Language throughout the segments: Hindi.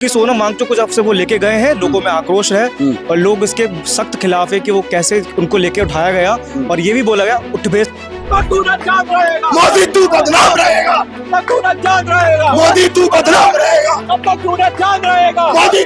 कि सोनम वांगचुक को जब से वो लेके गए हैं, लोगों में आक्रोश है और लोग इसके सख्त खिलाफ है कि वो कैसे उनको लेके उठाया गया और ये भी बोला गया उठ बेस मोदी तू बदनाम रहेगा, मोदी तू बदनाम रहेगा, मोदी तू बदनाम रहेगा, मोदी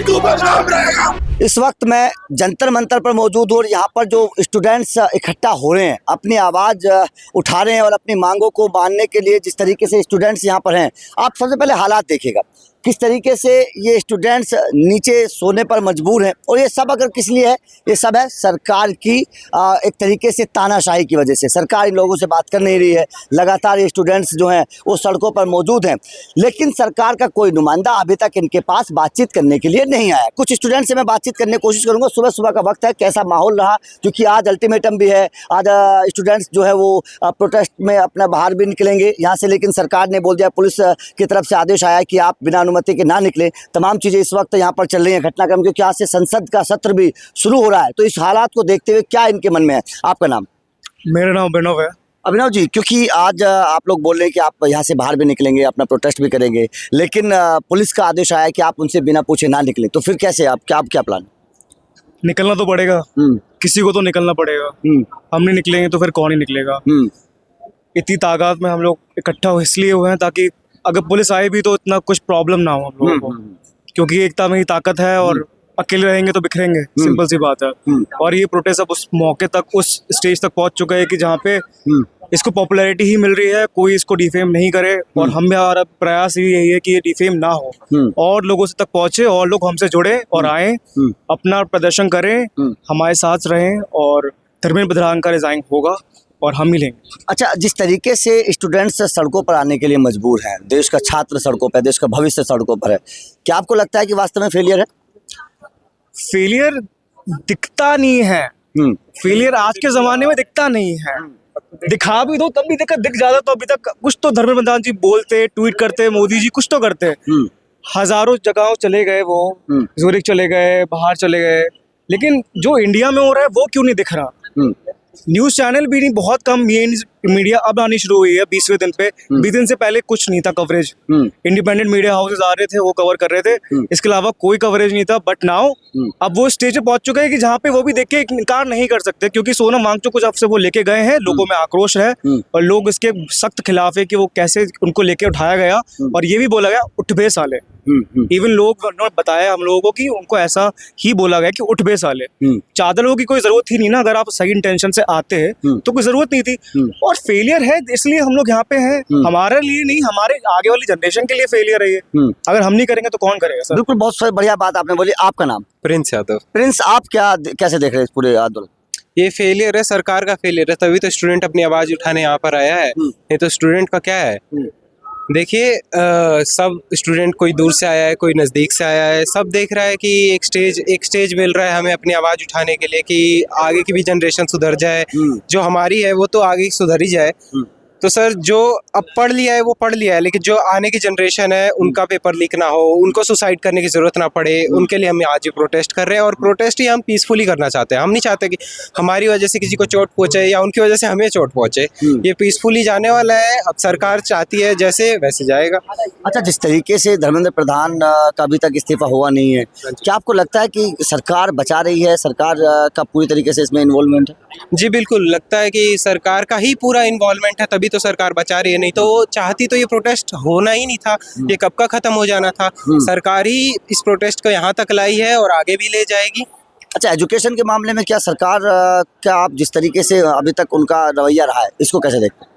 तू बदनाम रहेगा। इस वक्त मैं जंतर मंतर पर मौजूद हूँ और यहाँ पर जो स्टूडेंट्स इकट्ठा हो रहे हैं, अपनी आवाज़ उठा रहे हैं और अपनी मांगों को मानने के लिए जिस तरीके से स्टूडेंट्स यहाँ पर हैं, आप सबसे पहले हालात देखिएगा किस तरीके से ये स्टूडेंट्स नीचे सोने पर मजबूर हैं। और ये सब अगर किस लिए है, ये सब है सरकार की एक तरीके से तानाशाही की वजह से। सरकार इन लोगों से बात कर नहीं रही है, लगातार ये स्टूडेंट्स जो हैं वो सड़कों पर मौजूद हैं, लेकिन सरकार का कोई नुमाइंदा अभी तक इनके पास बातचीत करने के लिए नहीं आया। कुछ स्टूडेंट्स से मैं बातचीत करने की कोशिश करूँगा। सुबह सुबह का वक्त है, कैसा माहौल रहा, क्योंकि आज अल्टीमेटम भी है, आज स्टूडेंट्स जो है वो प्रोटेस्ट में अपना बाहर भी निकलेंगे यहाँ से, लेकिन सरकार ने बोल दिया, पुलिस की तरफ से आदेश आया कि आप बिना अनुमति के ना निकले। तमाम चीज़ें इस वक्त यहाँ पर चल रही हैं घटनाक्रम, क्योंकि आज से संसद का सत्र भी शुरू हो रहा है। तो इस हालात को देखते हुए क्या इनके मन में है? आपका नाम? मेरा नाम अभिनव है। अभिनव जी, क्योंकि आज आप लोग बोल रहे हैं कि आप यहाँ से बाहर भी निकलेंगे, अपना प्रोटेस्ट भी करेंगे, लेकिन पुलिस का आदेश आया कि आप उनसे बिना पूछे ना निकलें, तो फिर कैसे आप क्या प्लान? निकलना तो पड़ेगा, किसी को तो निकलना पड़ेगा। हम नहीं निकलेंगे तो फिर कौन ही निकलेगा। इतनी तादाद में हम लोग इकट्ठा इसलिए हुए हैं ताकि अगर पुलिस आए भी तो इतना कुछ प्रॉब्लम ना हो हम लोगों को, क्योंकि एकता में ही ताकत है और अकेले रहेंगे तो बिखरेंगे, सिंपल सी बात है। और ये प्रोटेस्ट अब उस मौके तक, उस स्टेज तक पहुंच चुका है कि जहाँ पे इसको पॉपुलैरिटी ही मिल रही है, कोई इसको डिफेम नहीं करे। और हमारा प्रयास ही यही है कि ये डिफेम ना हो और लोगों से तक पहुंचे और लोग हमसे जुड़े और आए, अपना प्रदर्शन करें, हमारे साथ रहें और धर्मेंद्र प्रधान का रिजाइन होगा और हम ही लेंगे। अच्छा, जिस तरीके से स्टूडेंट्स सड़कों पर आने के लिए मजबूर हैं, देश का छात्र सड़कों पर, देश का भविष्य सड़कों पर है, क्या आपको लगता है कि वास्तव में फेलियर है? फेलियर दिखता नहीं है। फेलियर आज के जमाने में दिखता नहीं है। दिखा भी दो तब भी दिख जाता। तो अभी तक कुछ तो धर्मेंद्र प्रधान जी बोलते, ट्वीट करते, मोदी जी कुछ तो करते। हजारों जगहों चले गए, वो ज़ुरिख चले गए, बाहर चले गए, लेकिन जो इंडिया में हो रहा है वो क्यों नहीं दिख रहा? न्यूज चैनल भी नहीं, बहुत कम मीडिया अब आनी शुरू हुई है 20वें दिन पे। 20 दिन से पहले कुछ नहीं था कवरेज। इंडिपेंडेंट मीडिया हाउसेज आ रहे थे, वो कवर कर रहे थे, इसके अलावा कोई कवरेज नहीं था। बट नाउ अब वो स्टेज पे पहुंच चुके हैं कि जहाँ पे वो भी देख के इनकार नहीं कर सकते, क्योंकि सोनम वांगचुक को जब से वो लेके गए हैं, लोगों में आक्रोश है और लोग इसके सख्त खिलाफ है कि वो कैसे उनको लेके उठाया गया और ये भी बोला गया उठ बे साले। इवन लोग बताया हम लोगों को कि उनको ऐसा ही बोला गया कि उठ बे साले। चादरों की कोई जरूरत ही नहीं ना, अगर आप सही इंटेंशन से आते हैं तो कोई जरूरत नहीं थी। और फेलियर है इसलिए हम लोग यहाँ पे हैं, हमारे लिए नहीं, हमारे आगे वाली जनरेशन के लिए फेलियर है ये। अगर हम नहीं करेंगे तो कौन करेगा सर? बिल्कुल, बहुत बढ़िया बात आपने बोली। आपका नाम? प्रिंस यादव। प्रिंस, आप कैसे देख रहे हैं इस पूरे आंदोलन? ये फेलियर है, सरकार का फेलियर है, तभी तो स्टूडेंट अपनी आवाज उठाने यहाँ पर आया है। ये तो स्टूडेंट का क्या है? देखिए, सब स्टूडेंट, कोई दूर से आया है, कोई नज़दीक से आया है, सब देख रहा है कि एक स्टेज मिल रहा है हमें अपनी आवाज़ उठाने के लिए कि आगे की भी जनरेशन सुधर जाए। जो हमारी है वो तो आगे सुधर ही जाए। तो सर, जो अब पढ़ लिया है वो पढ़ लिया है, लेकिन जो आने की जनरेशन है उनका पेपर लीक ना हो, उनको सुसाइड करने की ज़रूरत ना पड़े, उनके लिए हम आज भी प्रोटेस्ट कर रहे हैं। और प्रोटेस्ट ही हम पीसफुली करना चाहते हैं। हम नहीं चाहते कि हमारी वजह से किसी को चोट पहुँचे या उनकी वजह से हमें चोट पहुँचे। ये पीसफुली जाने वाला है। अब सरकार चाहती है जैसे वैसे जाएगा। अच्छा, जिस तरीके से धर्मेंद्र प्रधान का अभी तक इस्तीफा हुआ नहीं है, क्या आपको लगता है कि सरकार बचा रही है, सरकार का पूरी तरीके से इसमें इन्वॉल्वमेंट है? जी बिल्कुल, लगता है कि सरकार का ही पूरा इन्वॉल्वमेंट है, तभी तो सरकार बचा रही है। नहीं तो वो चाहती तो ये प्रोटेस्ट होना ही नहीं था, ये कब का खत्म हो जाना था। सरकार ही इस प्रोटेस्ट को यहाँ तक लाई है और आगे भी ले जाएगी। अच्छा, एजुकेशन के मामले में क्या सरकार क्या आप जिस तरीके से अभी तक उनका रवैया रहा है, इसको कैसे देखते हैं?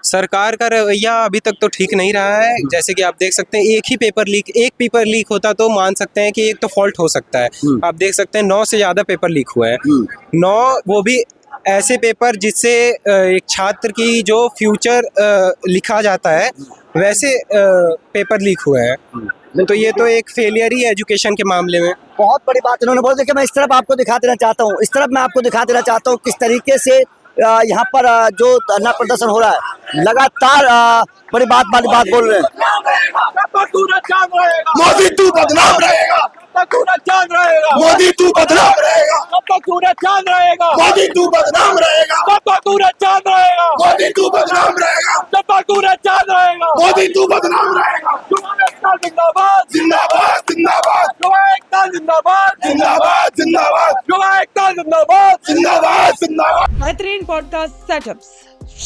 सरकार का रवैया अभी तक तो ठीक नहीं रहा है। जैसे कि आप देख सकते हैं, एक पेपर लीक होता तो मान सकते हैं कि एक तो फॉल्ट हो सकता है। आप देख सकते हैं 9 से ज़्यादा पेपर लीक हुए हैं। 9, वो भी ऐसे पेपर जिससे एक छात्र की जो फ्यूचर लिखा जाता है, वैसे पेपर लीक हुए हैं। तो ये तो एक फेलियर ही है एजुकेशन के मामले में। बहुत बड़ी बात इन्होंने बोल दी कि मैं इस तरफ आपको दिखा देना चाहता हूँ, इस तरफ मैं आपको दिखा देना चाहता हूँ किस तरीके से यहाँ पर जो धरना प्रदर्शन हो रहा है, लगातार बड़ी बात वाली बात बोल रहे हैं। मोदी तू बदनाम रहेगा, तक सूरज चांद रहेगा मोदी तू बदनाम रहेगा कब तक सूरज चांद रहेगा मोदी तू बदनाम रहेगा कब तक सूरज चांद रहेगा मोदी तू बदनाम रहेगा कब तक सूरज चांद रहेगा मोदी तू बदनाम रहेगा युवा एकता जिंदाबाद जिंदाबाद जिंदाबाद युवा एकता जिंदाबाद जिंदाबाद जिंदाबाद युवा एकता जिंदाबाद जिंदाबाद जिंदाबाद बेहतरीन पॉडकास्ट सेटअप्स,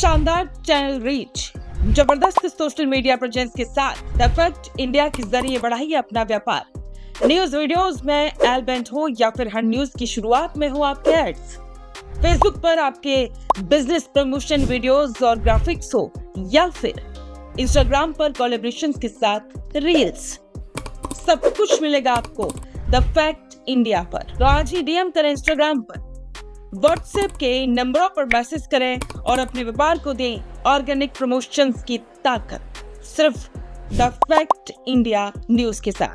शानदार चैनल रीच, जबरदस्त सोशल मीडिया प्रेजेंस के साथ द फैक्ट इंडिया के जरिए बढ़ाइए अपना व्यापार। न्यूज वीडियोस में एल बेंट हो या फिर हर न्यूज की शुरुआत में हो आपके एड्स, फेसबुक पर आपके बिजनेस प्रमोशन वीडियोस और ग्राफिक्स हो या फिर इंस्टाग्राम पर कोलैबोरेशन के साथ रील्स, सब कुछ मिलेगा आपको द फैक्ट इंडिया पर। तो आज ही डीएम करें इंस्टाग्राम पर, व्हाट्सएप के नंबरों पर मैसेज करें और अपने व्यापार को दें ऑर्गेनिक प्रमोशंस की ताकत, सिर्फ द फैक्ट इंडिया न्यूज के साथ।